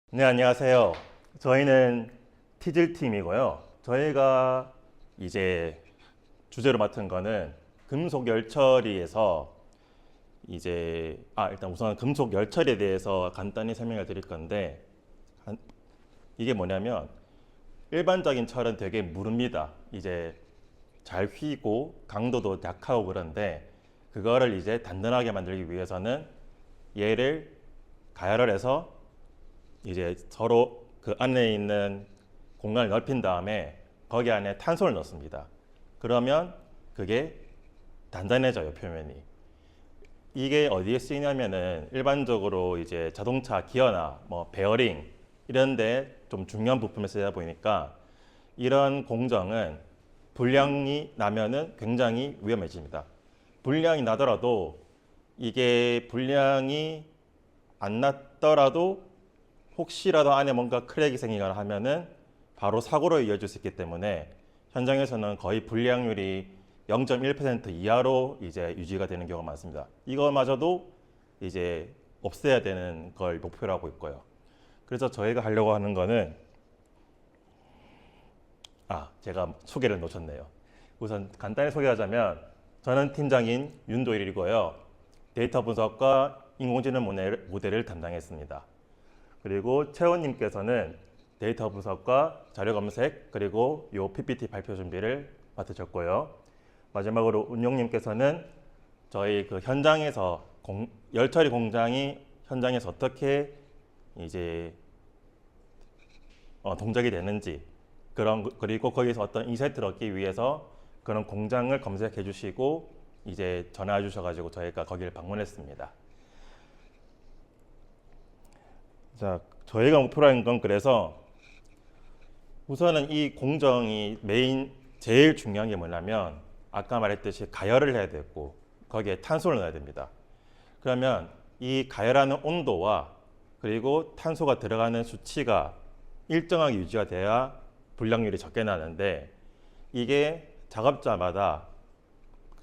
네, 안녕하세요. 저희는 티즐팀이고요. 저희가 이제 주제로 맡은 거는 금속 열처리에서 일단 우선 금속 열처리에 대해서 간단히 설명을 드릴 건데, 이게 뭐냐면 일반적인 철은 되게 무릅니다. 잘 휘고 강도도 약하고 그런데, 그거를 이제 단단하게 만들기 위해서는 얘를 가열을 해서 이제 서로 그 안에 있는 공간을 넓힌 다음에 거기 안에 탄소를 넣습니다. 그러면 그게 단단해져요, 표면이. 이게 어디에 쓰이냐면은 일반적으로 이제 자동차 기어나 뭐 베어링 이런데 좀 중요한 부품에 쓰다 보니까 이런 공정은 불량이 나면은 굉장히 위험해집니다. 불량이 나더라도 이게 불량이 안 났더라도 혹시라도 안에 뭔가 크랙이 생기거나 하면은 바로 사고로 이어질 수 있기 때문에 현장에서는 거의 불량률이 0.1% 이하로 이제 유지가 되는 경우가 많습니다. 이거마저도 이제 없애야 되는 걸 목표로 하고 있고요. 그래서 저희가 하려고 하는 거는 제가 소개를 놓쳤네요. 우선 간단히 소개하자면 저는 팀장인 윤도일이고요. 데이터 분석과 인공지능 모델을 담당했습니다. 그리고 채원님께서는 데이터 분석과 자료 검색 그리고 요 PPT 발표 준비를 맡으셨고요. 마지막으로 운용님께서는 저희 그 현장에서 열처리 공장이 현장에서 어떻게 이제 동작이 되는지 그리고 거기서 어떤 인사이트를 얻기 위해서 그런 공장을 검색해 주시고 이제 전화 주셔가지고 저희가 거기를 방문했습니다. 자, 저희가 목표로 한 건 그래서 우선은 이 공정이 제일 중요한 게 뭐냐면 아까 말했듯이 가열을 해야 되고 거기에 탄소를 넣어야 됩니다. 그러면 이 가열하는 온도와 그리고 탄소가 들어가는 수치가 일정하게 유지가 돼야 불량률이 적게 나는데 이게 작업자마다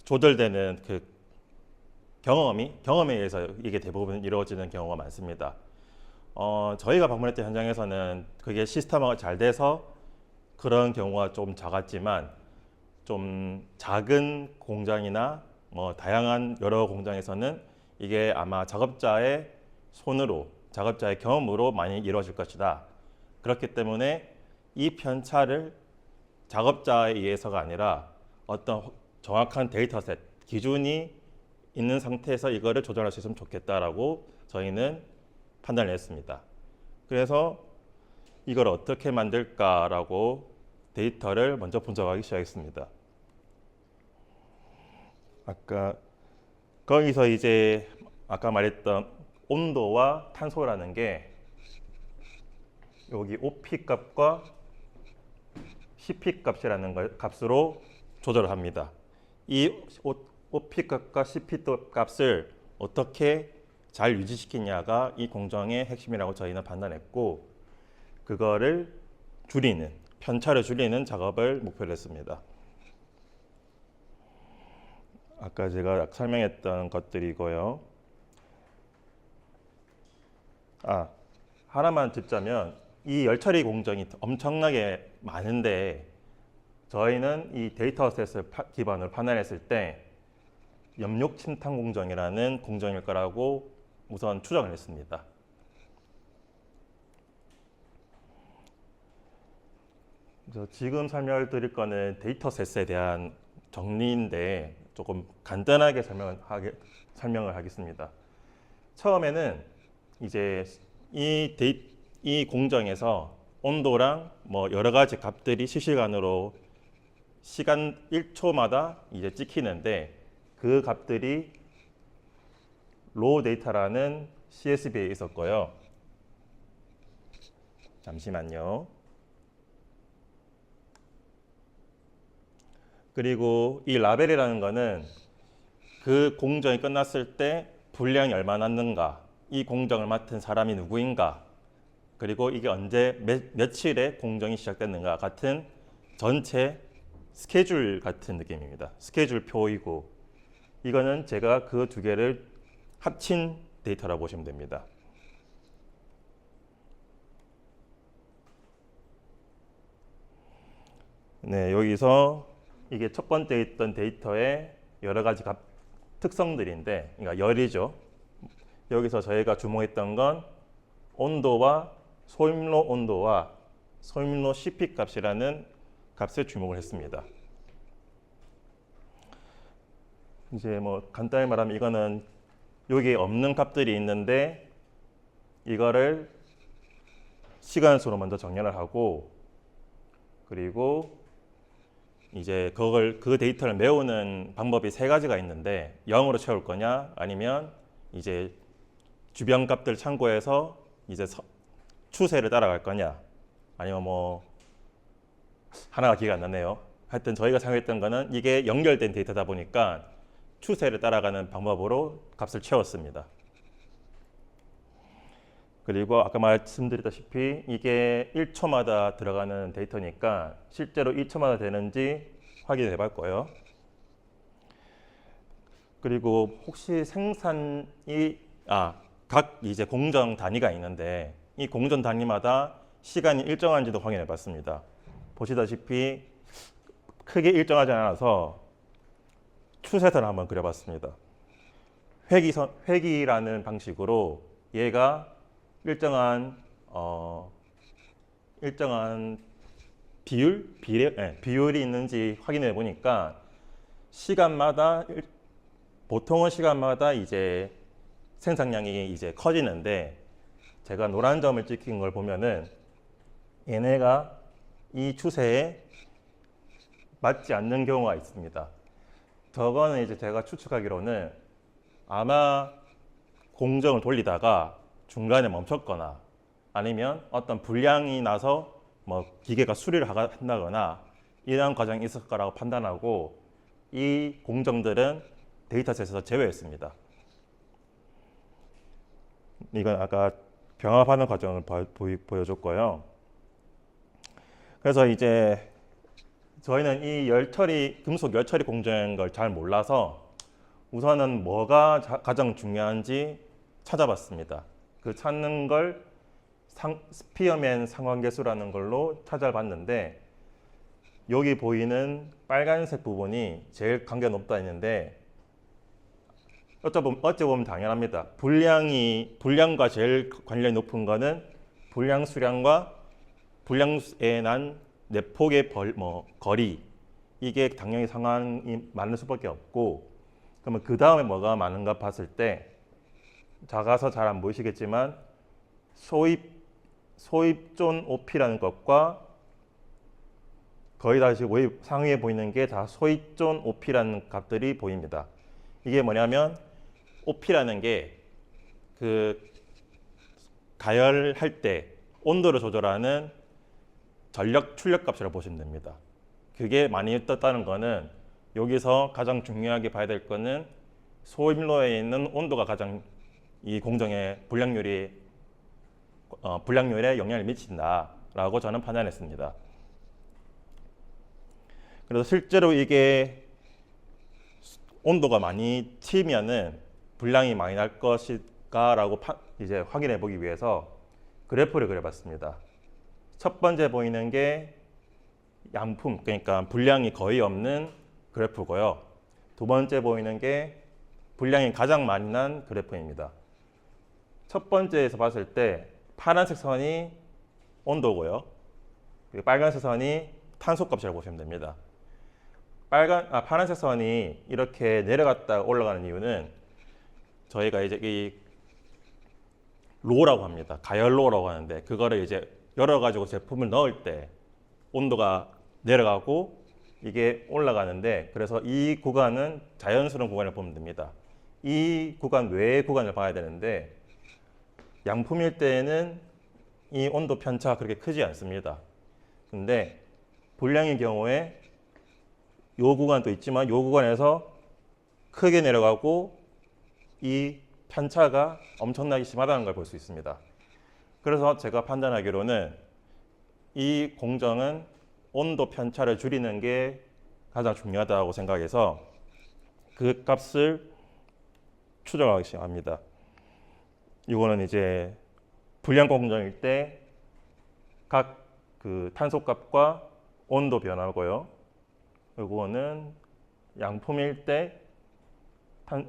조절되는 그 경험에 의해서 이게 대부분 이루어지는 경우가 많습니다. 저희가 방문했던 현장에서는 그게 시스템화가 잘 돼서 그런 경우가 좀 작았지만 좀 작은 공장이나 뭐 다양한 여러 공장에서는 이게 아마 작업자의 경험으로 많이 이루어질 것이다. 그렇기 때문에 이 편차를 작업자에 의해서가 아니라 어떤 정확한 데이터셋, 기준이 있는 상태에서 이거를 조절할 수 있으면 좋겠다라고 저희는 판단을 했습니다. 그래서 이걸 어떻게 만들까라고 데이터를 먼저 분석하기 시작했습니다. 거기서 이제 아까 말했던 온도와 탄소라는 게 여기 OP 값과 CP 값이라는 값으로 조절을 합니다. 이 OP 값과 CP 값을 어떻게 잘 유지시키냐가 이 공정의 핵심이라고 저희는 판단했고 그거를 편차를 줄이는 작업을 목표로 했습니다. 아까 제가 설명했던 것들이고요. 하나만 짚자면 이 열처리 공정이 엄청나게 많은데 저희는 이 데이터셋을 기반으로 판단했을 때 염록 침탕 공정이라는 공정일 거라고 우선 추정을 했습니다. 지금 설명을 드릴 거는 데이터셋에 대한 정리인데 조금 간단하게 설명을 하겠습니다. 처음에는 이제 이 공정에서 온도랑 뭐 여러 가지 값들이 실시간으로 시간 1초마다 이제 찍히는데 그 값들이 로우 데이터라는 CSV에 있었고요. 잠시만요. 그리고 이 라벨이라는 거는 그 공정이 끝났을 때 분량이 얼마나 났는가, 이 공정을 맡은 사람이 누구인가, 그리고 이게 언제 며칠에 공정이 시작됐는가 같은 전체 스케줄 같은 느낌입니다. 스케줄 표이고 이거는 제가 그 두 개를 합친 데이터라고 보시면 됩니다. 네, 여기서 이게 첫 번째 있던 데이터의 여러 가지 특성들인데, 그러니까 열이죠. 여기서 저희가 주목했던 건 온도와 소임로 온도와 소임로 CP 값이라는 값에 주목을 했습니다. 이제 뭐 간단히 말하면 이거는 여기에 없는 값들이 있는데 이거를 시간수로 먼저 정렬을 하고, 그리고 이제 그 데이터를 메우는 방법이 세 가지가 있는데 0으로 채울 거냐, 아니면 이제 주변 값들 참고해서 이제 추세를 따라갈 거냐, 아니면 뭐 하나가 기회가 안 나네요. 하여튼 저희가 사용했던 거는 이게 연결된 데이터다 보니까 추세를 따라가는 방법으로 값을 채웠습니다. 그리고 아까 말씀드렸다시피 이게 1초마다 들어가는 데이터니까 실제로 1초마다 되는지 확인해 볼 거예요. 그리고 혹시 각 이제 공정 단위가 있는데 이 공정 단위마다 시간이 일정한지도 확인해 봤습니다. 보시다시피 크게 일정하지 않아서 추세선을 한번 그려봤습니다. 회기라는 방식으로 얘가 일정한 비율이 있는지 확인해 보니까 보통은 시간마다 이제 생산량이 이제 커지는데, 제가 노란 점을 찍힌 걸 보면은 얘네가 이 추세에 맞지 않는 경우가 있습니다. 저거는 이제 제가 추측하기로는 아마 공정을 돌리다가 중간에 멈췄거나 아니면 어떤 불량이 나서 뭐 기계가 수리를 한다거나 이런 과정이 있을 거라고 판단하고 이 공정들은 데이터셋에서 제외했습니다. 이건 아까 병합하는 과정을 보여줬고요. 그래서 이제 저희는 이 금속 열 처리 공정인 걸 잘 몰라서 우선은 뭐가 가장 중요한지 찾아봤습니다. 그 찾는 걸 스피어맨 상관계수라는 걸로 찾아봤는데, 여기 보이는 빨간색 부분이 제일 관계가 높다 했는데 어찌 보면 당연합니다. 불량과 제일 관련이 높은 거는 불량 수량과 불량에 난 내폭의 거리, 이게 당연히 상황이 많을 수밖에 없고, 그러면 그 다음에 뭐가 많은가 봤을 때 작아서 잘 안 보이시겠지만 소입존 OP라는 것과 거의 다 상위에 보이는 게 다 소입존 OP라는 값들이 보입니다. 이게 뭐냐면 OP라는 게 그 가열할 때 온도를 조절하는 전력 출력 값이라고 보시면 됩니다. 그게 많이 떴다는 거는 여기서 가장 중요하게 봐야 될 거는 소임로에 있는 온도가 가장 이 공정의 불량률에 영향을 미친다라고 저는 판단했습니다. 그래서 실제로 이게 온도가 많이 튀면은 불량이 많이 날 것일까라고 이제 확인해 보기 위해서 그래프를 그려봤습니다. 첫 번째 보이는 게 양품, 그러니까 불량이 거의 없는 그래프고요. 두 번째 보이는 게 불량이 가장 많이 난 그래프입니다. 첫 번째에서 봤을 때 파란색 선이 온도고요. 그리고 빨간색 선이 탄소값이라고 보시면 됩니다. 파란색 선이 이렇게 내려갔다 올라가는 이유는 저희가 이제 이 로라고 합니다. 가열로라고 하는데 그거를 이제 열어가지고 제품을 넣을 때 온도가 내려가고 이게 올라가는데, 그래서 이 구간은 자연스러운 구간을 보면 됩니다. 이 구간 외의 구간을 봐야 되는데 양품일 때는 이 온도 편차가 그렇게 크지 않습니다. 근데 불량의 경우에 이 구간도 있지만 이 구간에서 크게 내려가고 이 편차가 엄청나게 심하다는 걸 볼 수 있습니다. 그래서 제가 판단하기로는 이 공정은 온도 편차를 줄이는 게 가장 중요하다고 생각해서 그 값을 추정하기 시작합니다. 이거는 이제 불량 공정일 때 각 그 탄소 값과 온도 변화고요. 이거는 양품일 때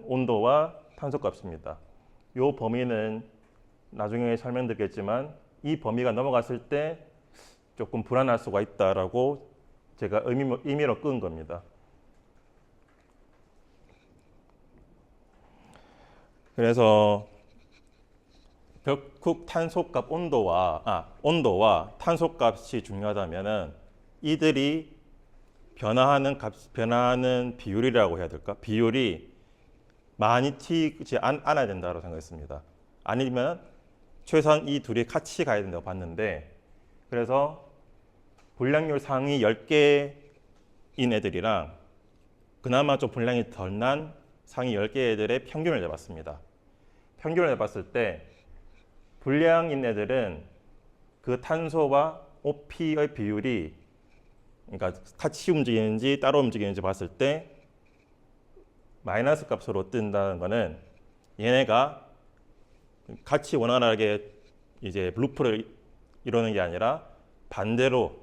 온도와 탄소값입니다. 이 범위는 나중에 설명드리겠지만 이 범위가 넘어갔을 때 조금 불안할 수가 있다라고 제가 의미로 끈 겁니다. 그래서 벽국 탄소값 온도와 탄소값이 중요하다면은 이들이 변화하는 비율이라고 해야 될까? 비율이 많이 튀지 않아야 된다고 생각했습니다. 아니면 최소한 이 둘이 같이 가야 된다고 봤는데, 그래서 분량률 상위 10개인 애들이랑 그나마 좀 분량이 덜 난 상위 10개 애들의 평균을 내봤습니다. 평균을 내봤을 때 분량인 애들은 그 탄소와 OP의 비율이, 그러니까 같이 움직이는지 따로 움직이는지 봤을 때 마이너스 값으로 뜬다는 거는 얘네가 같이 원활하게 이제 루프를 이루는 게 아니라 반대로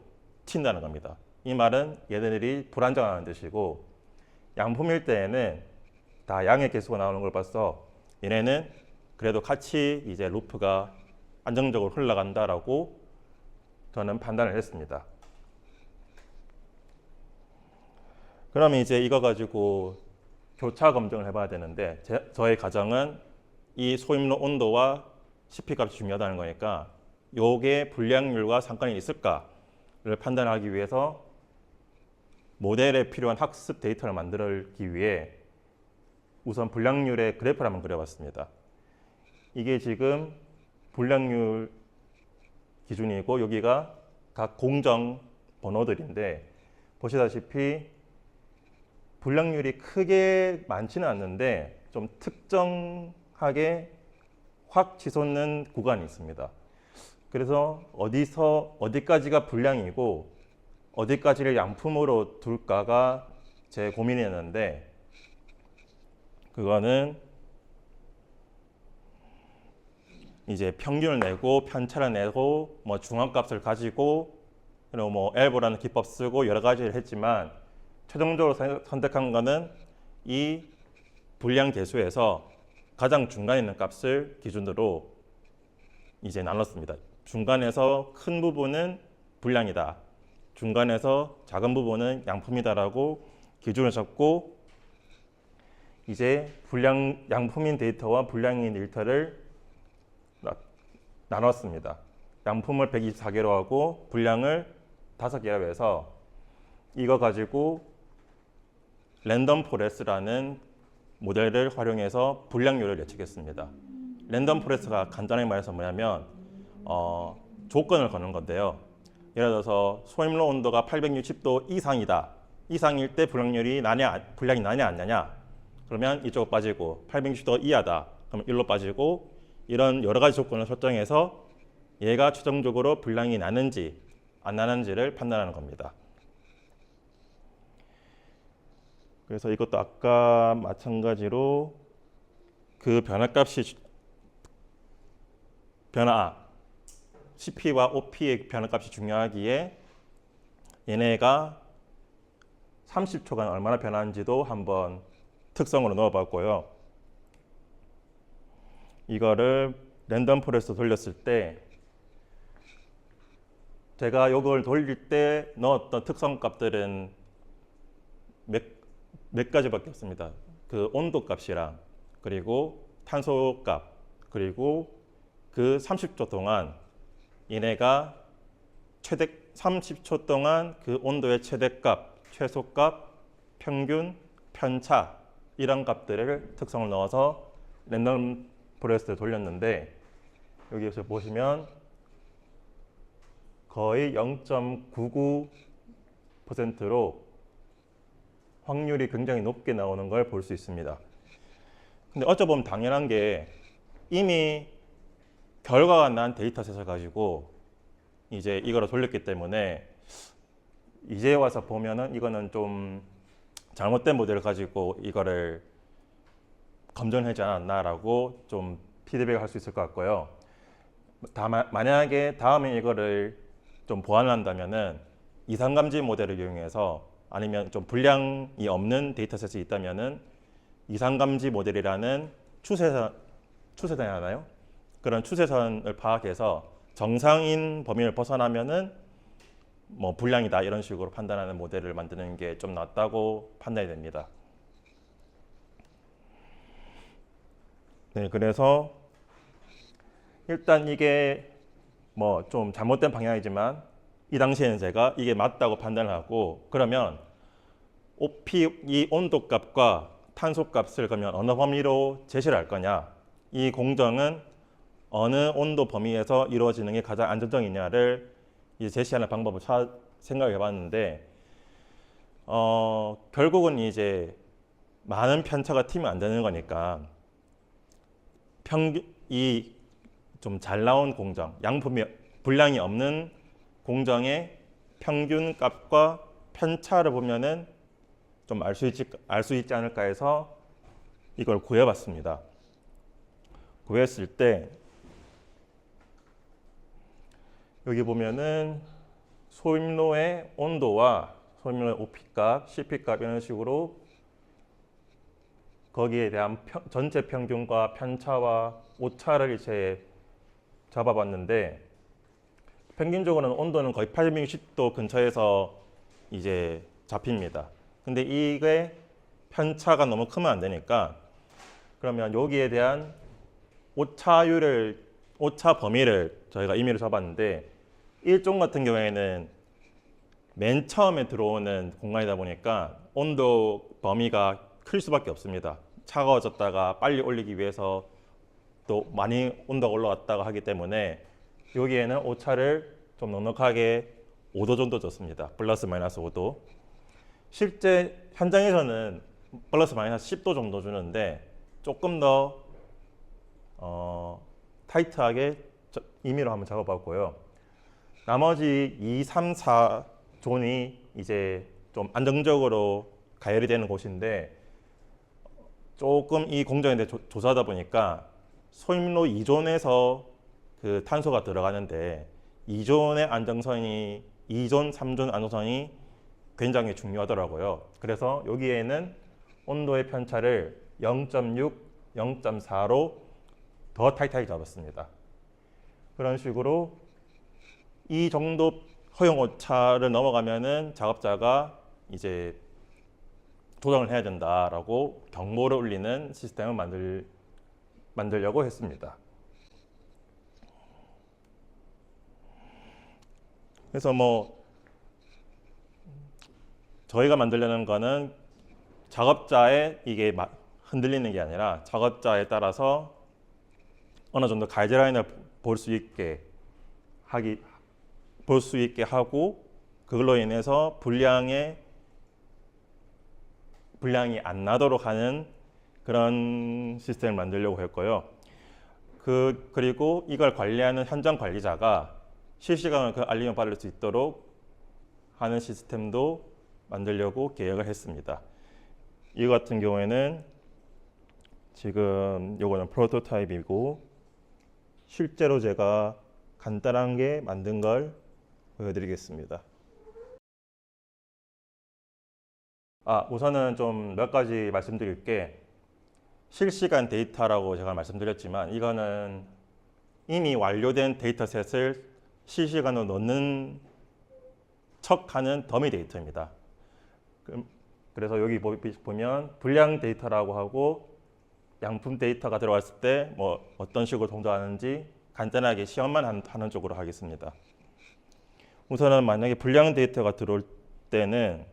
튄다는 겁니다. 이 말은 얘네들이 불안정하는 뜻이고, 양품일 때에는 다 양의 개수가 나오는 걸 봐서 얘네는 그래도 같이 이제 루프가 안정적으로 흘러간다라고 저는 판단을 했습니다. 그러면 이제 이거 가지고 교차 검증을 해봐야 되는데, 저의 가정은 이 소임로 온도와 CP 값이 중요하다는 거니까 요게 분량률과 상관이 있을까를 판단하기 위해서 모델에 필요한 학습 데이터를 만들기 위해 우선 분량률의 그래프를 한번 그려봤습니다. 이게 지금 분량률 기준이고 여기가 각 공정 번호들인데, 보시다시피 분량률이 크게 많지는 않는데 좀 특정하게 확 치솟는 구간이 있습니다. 그래서 어디까지가 분량이고 어디까지를 양품으로 둘까가 제 고민이었는데, 그거는 이제 평균을 내고 편차를 내고 뭐 중앙값을 가지고 그리고 뭐 엘보라는 기법 쓰고 여러 가지를 했지만, 최종적으로 선택한 거는 이 분량 계수에서 가장 중간에 있는 값을 기준으로 이제 나눴습니다. 중간에서 큰 부분은 분량이다, 중간에서 작은 부분은 양품이다라고 기준을 잡고, 이제 양품인 데이터와 분량인 데이터를 나눴습니다. 양품을 124개로 하고 분량을 5개로 해서 이거 가지고 랜덤 포레스트라는 모델을 활용해서 분량률을 예측했습니다. 랜덤 포레스트가 간단하게 말해서 뭐냐면 조건을 거는 건데요. 예를 들어서 소임로 온도가 860도 이상일 때 분량이 나냐 안 나냐, 그러면 이쪽으로 빠지고 860도 이하다 그러면 일로 빠지고, 이런 여러 가지 조건을 설정해서 얘가 최종적으로 분량이 나는지 안 나는지를 판단하는 겁니다. 그래서 이것도 아까 마찬가지로 그 CP와 OP의 변화값이 중요하기에 얘네가 30초간 얼마나 변하는지도 한번 특성으로 넣어봤고요. 이거를 랜덤 포레스트 돌렸을 때 제가 이걸 돌릴 때 넣었던 특성 값들은 몇 가지밖에 없습니다. 그 온도 값이랑 그리고 탄소 값, 그리고 그 30초 동안 얘네가 30초 동안 그 온도의 최대값, 최소값, 평균, 편차 이런 값들을 특성을 넣어서 랜덤 포레스트를 돌렸는데, 여기서 보시면 거의 0.99%로 확률이 굉장히 높게 나오는 걸 볼 수 있습니다. 근데 어쩌보면 당연한 게 이미 결과가 난 데이터셋을 가지고 이제 이거를 돌렸기 때문에 이제 와서 보면은 이거는 좀 잘못된 모델을 가지고 이거를 검증하지 않았나라고 좀 피드백을 할 수 있을 것 같고요. 만약에 다음에 이거를 좀 보완한다면은 이상 감지 모델을 이용해서 아니면 좀 불량이 없는 데이터셋이 있다면은 이상 감지 모델이라는 추세선이 하나요? 그런 추세선을 파악해서 정상인 범위를 벗어나면은 뭐 불량이다 이런 식으로 판단하는 모델을 만드는 게 좀 낫다고 판단이 됩니다. 네, 그래서 일단 이게 뭐 좀 잘못된 방향이지만 이 당시에는 제가 이게 맞다고 판단을 하고, 그러면 OP 이 온도 값과 탄소 값을 그러면 어느 범위로 제시를 할 거냐, 이 공정은 어느 온도 범위에서 이루어지는 게 가장 안정적이냐를 이제 제시하는 방법을 생각해 봤는데, 결국은 이제 많은 편차가 튀면 안 되는 거니까 평균 이 좀 잘 나온 공정, 양품이 불량이 없는 공정의 평균 값과 편차를 보면은 좀 알 수 있지 않을까 해서 이걸 구해봤습니다. 구했을 때 여기 보면은 소임로의 온도와 소임로의 OP값, CP값 이런 식으로 거기에 대한 전체 평균과 편차와 오차를 이제 잡아봤는데, 평균적으로는 온도는 거의 860도 근처에서 이제 잡힙니다. 근데 이게 편차가 너무 크면 안 되니까, 그러면 여기에 대한 오차 범위를 저희가 임의로 잡았는데, 일종 같은 경우에는 맨 처음에 들어오는 공간이다 보니까 온도 범위가 클 수밖에 없습니다. 차가워졌다가 빨리 올리기 위해서 또 많이 온도가 올라갔다가 하기 때문에 여기에는 오차를 좀 넉넉하게 5도 정도 줬습니다. 플러스 마이너스 5도. 실제 현장에서는 플러스 마이너스 10도 정도 주는데 조금 더 타이트하게 임의로 한번 작업봤고요. 나머지 2, 3, 4 존이 이제 좀 안정적으로 가열이 되는 곳인데, 조금 이 공정에 대해 조사하다 보니까 소임로 2존에서 그 탄소가 들어가는데 2존의 안정성이 2존, 3존 안정성이 굉장히 중요하더라고요. 그래서 여기에는 온도의 편차를 0.6, 0.4로 더 타이트하게 잡았습니다. 그런 식으로 이 정도 허용 오차를 넘어가면은 작업자가 이제 조정을 해야 된다라고 경보를 울리는 시스템을 만들려고 했습니다. 그래서 뭐 저희가 만들려는 거는 작업자의 이게 흔들리는 게 아니라 작업자에 따라서 어느 정도 가이드라인을 볼 수 있게 하고, 그걸로 인해서 불량이 안 나도록 하는 그런 시스템을 만들려고 했고요. 그리고 이걸 관리하는 현장 관리자가 실시간으로 그 알림을 받을 수 있도록 하는 시스템도 만들려고 계획을 했습니다. 이 같은 경우에는 지금 요거는 프로토타입이고, 실제로 제가 간단하게 만든 걸 보여드리겠습니다. 우선은 좀 몇 가지 말씀드릴 게, 실시간 데이터라고 제가 말씀드렸지만 이거는 이미 완료된 데이터셋을 실시간으로 넣는 척하는 더미 데이터입니다. 그래서 여기 보면 불량 데이터라고 하고, 양품 데이터가 들어왔을 때 뭐 어떤 식으로 동작하는지 간단하게 시험만 하는 쪽으로 하겠습니다. 우선은 만약에 불량 데이터가 들어올 때는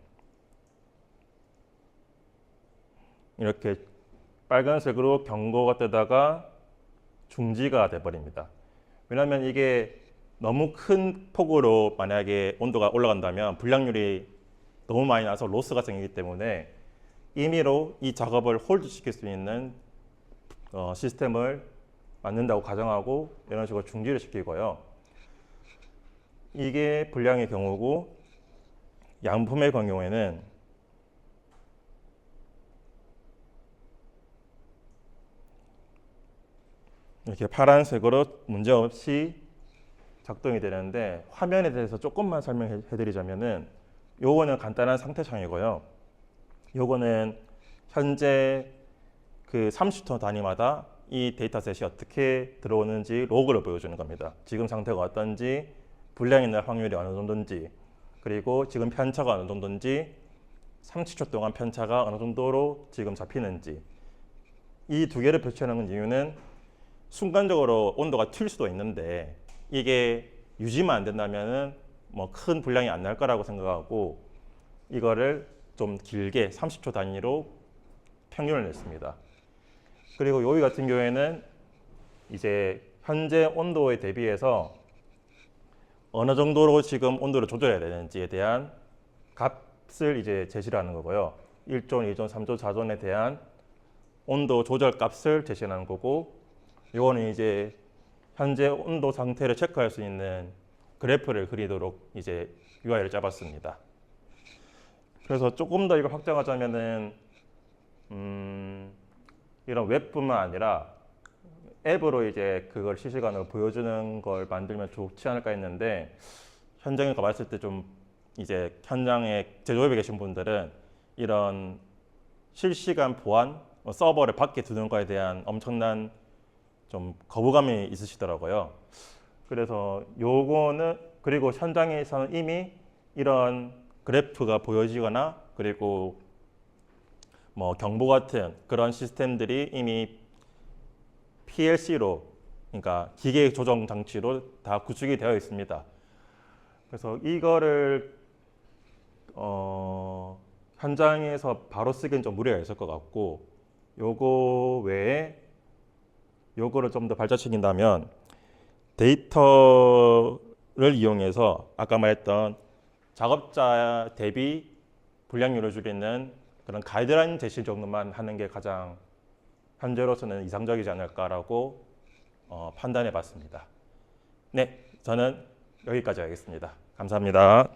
이렇게 빨간색으로 경고가 뜨다가 중지가 돼버립니다. 왜냐하면 이게 너무 큰 폭으로 만약에 온도가 올라간다면 불량률이 너무 많이 나서 로스가 생기기 때문에 임의로 이 작업을 홀드 시킬 수 있는 시스템을 만든다고 가정하고 이런 식으로 중지를 시키고요. 이게 불량의 경우고, 양품의 경우에는 이렇게 파란색으로 문제없이 작동이 되는데 화면에 대해서 조금만 설명해 드리자면은 요거는 간단한 상태창이고요. 요거는 현재 그 30초 단위마다 이 데이터셋이 어떻게 들어오는지 로그를 보여주는 겁니다. 지금 상태가 어떤지, 분량이 날 확률이 어느 정도인지, 그리고 지금 편차가 어느 정도인지, 30초 동안 편차가 어느 정도로 지금 잡히는지. 이 두 개를 표시하는 이유는 순간적으로 온도가 튈 수도 있는데 이게 유지만 안 된다면은 뭐 큰 분량이 안 날 거라고 생각하고 이거를 좀 길게 30초 단위로 평균을 냈습니다. 그리고 여기 같은 경우에는 이제 현재 온도에 대비해서 어느 정도로 지금 온도를 조절해야 되는지에 대한 값을 이제 제시를 하는 거고요. 1존, 2존, 3존, 4존에 대한 온도 조절 값을 제시하는 거고, 이거는 이제 현재 온도 상태를 체크할 수 있는 그래프를 그리도록 이제 UI를 짜봤습니다. 그래서 조금 더 이걸 확장하자면은 이런 웹뿐만 아니라 앱으로 이제 그걸 실시간으로 보여주는 걸 만들면 좋지 않을까 했는데, 현장에 가봤을 때 좀 이제 현장에 제조업에 계신 분들은 이런 실시간 보안 서버를 밖에 두는 거에 대한 엄청난 좀 거부감이 있으시더라고요. 그래서 요거는, 그리고 현장에서는 이미 이런 그래프가 보여지거나 그리고 뭐 경보 같은 그런 시스템들이 이미 PLC로, 그러니까 기계 조정 장치로 다 구축이 되어 있습니다. 그래서 이거를 현장에서 바로 쓰기엔 좀 무리가 있을 것 같고, 요거 외에 요거를 좀 더 발전시킨다면 데이터를 이용해서 아까 말했던 작업자 대비 분량률을 줄이는 그런 가이드라인 제시 정도만 하는 게 가장 현재로서는 이상적이지 않을까라고 판단해 봤습니다. 네, 저는 여기까지 하겠습니다. 감사합니다.